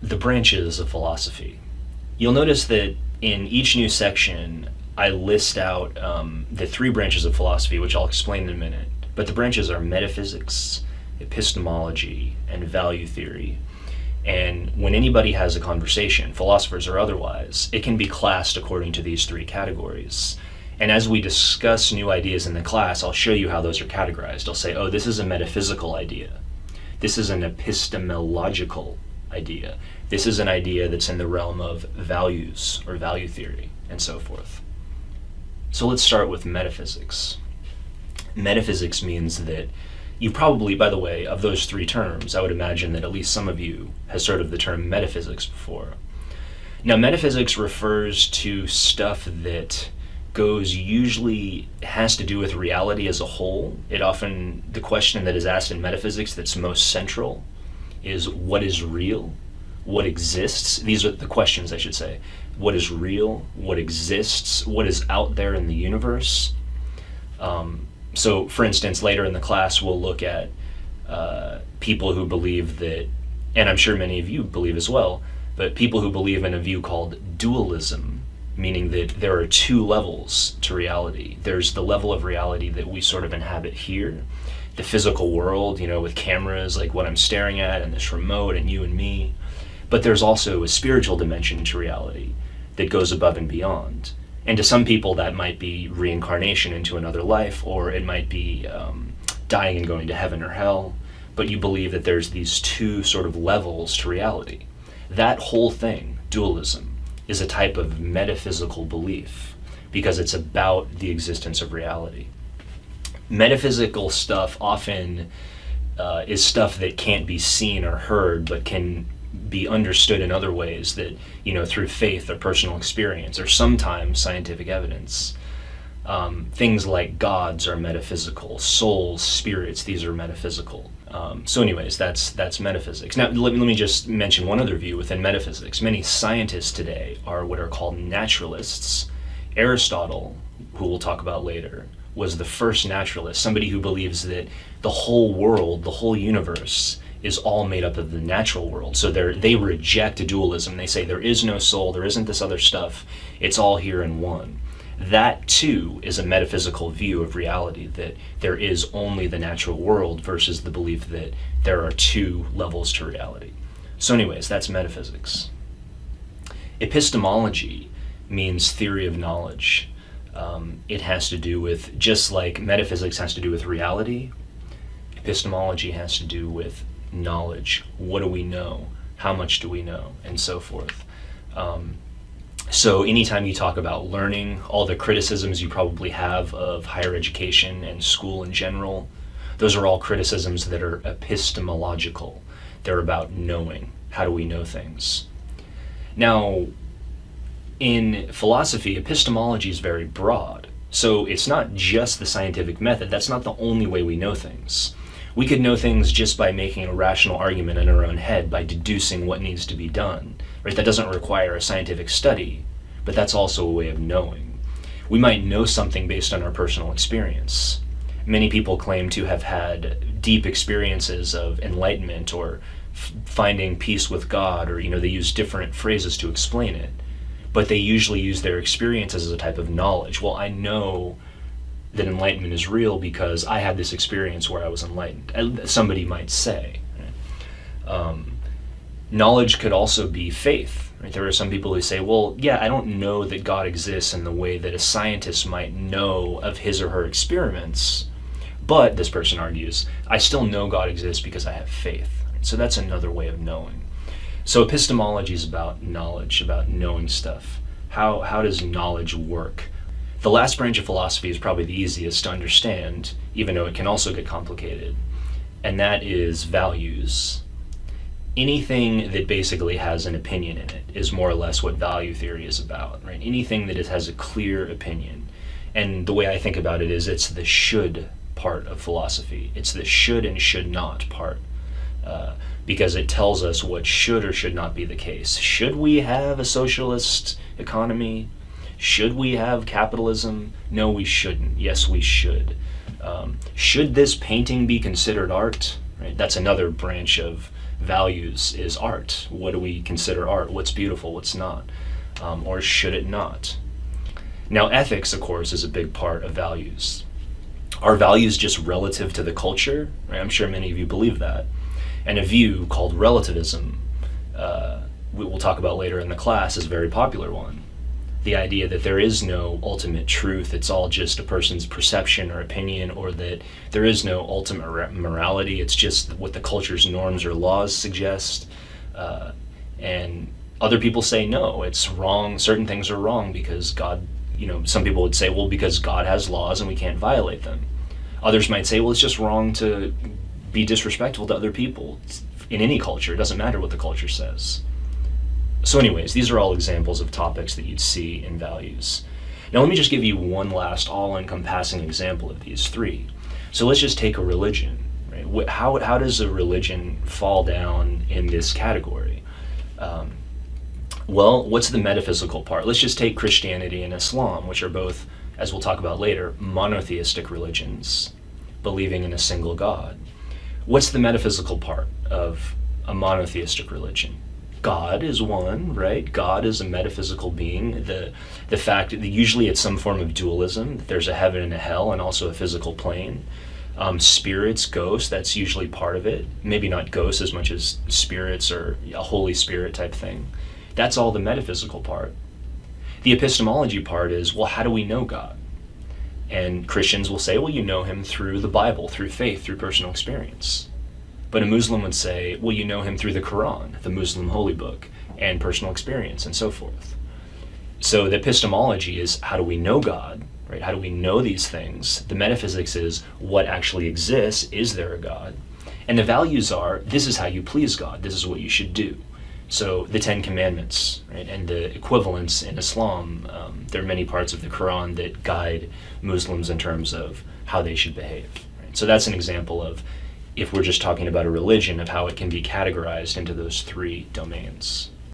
the branches of philosophy. You'll notice that in each new section, I list out the three branches of philosophy, which I'll explain in a minute. But the branches are metaphysics, epistemology, and value theory. And when anybody has a conversation, philosophers or otherwise, it can be classed according to these three categories. And as we discuss new ideas in the class, I'll show you how those are categorized. I'll say, oh, this is a metaphysical idea. This is an epistemological idea. This is an idea that's in the realm of values or value theory, and so forth. So let's start with metaphysics. Metaphysics means that you probably, by the way, of those three terms, I would imagine that at least some of you has heard of the term metaphysics before. Now, metaphysics refers to stuff that usually has to do with reality as a whole. The question that is asked in metaphysics that's most central is what is real, what exists. These are the questions, I should say. What is real, what exists, what is out there in the universe. So, for instance, later in the class, we'll look at people who believe that, and I'm sure many of you believe as well, but people who believe in a view called dualism, meaning that there are two levels to reality. There's the level of reality that we sort of inhabit here, the physical world, with cameras like what I'm staring at and this remote and you and me. But there's also a spiritual dimension to reality that goes above and beyond. And to some people that might be reincarnation into another life, or it might be dying and going to heaven or hell. But you believe that there's these two sort of levels to reality. That whole thing, dualism, is a type of metaphysical belief because it's about the existence of reality. Metaphysical stuff often is stuff that can't be seen or heard, but can be understood in other ways that, through faith or personal experience or sometimes scientific evidence. Things like gods are metaphysical, souls, spirits, these are metaphysical. So anyways, that's metaphysics. Now, let me just mention one other view within metaphysics. Many scientists today are what are called naturalists. Aristotle, who we'll talk about later, was the first naturalist, somebody who believes that the whole world, the whole universe, is all made up of the natural world. So they reject dualism. They say there is no soul, there isn't this other stuff, it's all here in one. That too is a metaphysical view of reality, that there is only the natural world versus the belief that there are two levels to reality. So anyways, that's metaphysics. Epistemology means theory of knowledge. It has to do with, just like metaphysics has to do with reality, epistemology has to do with knowledge. What do we know? How much do we know? And so forth. So anytime you talk about learning, all the criticisms you probably have of higher education and school in general, those are all criticisms that are epistemological. They're about knowing. How do we know things? Now, in philosophy, epistemology is very broad. So it's not just the scientific method. That's not the only way we know things. We could know things just by making a rational argument in our own head, by deducing what needs to be done. Right? That doesn't require a scientific study, but that's also a way of knowing. We might know something based on our personal experience. Many people claim to have had deep experiences of enlightenment or finding peace with God, or they use different phrases to explain it. But they usually use their experiences as a type of knowledge. Well, I know that enlightenment is real because I had this experience where I was enlightened, somebody might say. Knowledge could also be faith. Right? There are some people who say, well, yeah, I don't know that God exists in the way that a scientist might know of his or her experiments, but, this person argues, I still know God exists because I have faith. So that's another way of knowing. So epistemology is about knowledge, about knowing stuff. How does knowledge work? The last branch of philosophy is probably the easiest to understand, even though it can also get complicated, and that is values. Anything that basically has an opinion in it is more or less what value theory is about, right? Anything that has a clear opinion. And the way I think about it is it's the should part of philosophy. It's the should and should not part, because it tells us what should or should not be the case. Should we have a socialist economy? Should we have capitalism? No, we shouldn't. Yes, we should. Should this painting be considered art? Right? That's another branch of Values is art. What do we consider art? What's beautiful? What's not? Or should it not? Now, ethics, of course, is a big part of values. Are values just relative to the culture? Right? I'm sure many of you believe that. And a view called relativism, we'll talk about later in the class, is a very popular one. The idea that there is no ultimate truth, it's all just a person's perception or opinion, or that there is no ultimate morality, it's just what the culture's norms or laws suggest. And other people say, no, it's wrong, certain things are wrong because God, some people would say, well, because God has laws and we can't violate them. Others might say, well, it's just wrong to be disrespectful to other people. In any culture, it doesn't matter what the culture says. So anyways, these are all examples of topics that you'd see in values. Now let me just give you one last all-encompassing example of these three. So let's just take a religion. Right? How does a religion fall down in this category? Well, what's the metaphysical part? Let's just take Christianity and Islam, which are both, as we'll talk about later, monotheistic religions, believing in a single God. What's the metaphysical part of a monotheistic religion? God is one, right? God is a metaphysical being. The fact that usually it's some form of dualism, that there's a heaven and a hell and also a physical plane. Spirits, ghosts, that's usually part of it. Maybe not ghosts as much as spirits or a Holy Spirit type thing. That's all the metaphysical part. The epistemology part is, well, how do we know God? And Christians will say, well, you know him through the Bible, through faith, through personal experience. But a Muslim would say, well, you know him through the Quran, the Muslim holy book, and personal experience, and so forth. So the epistemology is, how do we know God? Right? How do we know these things? The metaphysics is, what actually exists? Is there a God? And the values are, this is how you please God. This is what you should do. So the Ten Commandments, right, and the equivalents in Islam, there are many parts of the Quran that guide Muslims in terms of how they should behave. Right? So that's an example of, if we're just talking about a religion, of how it can be categorized into those three domains.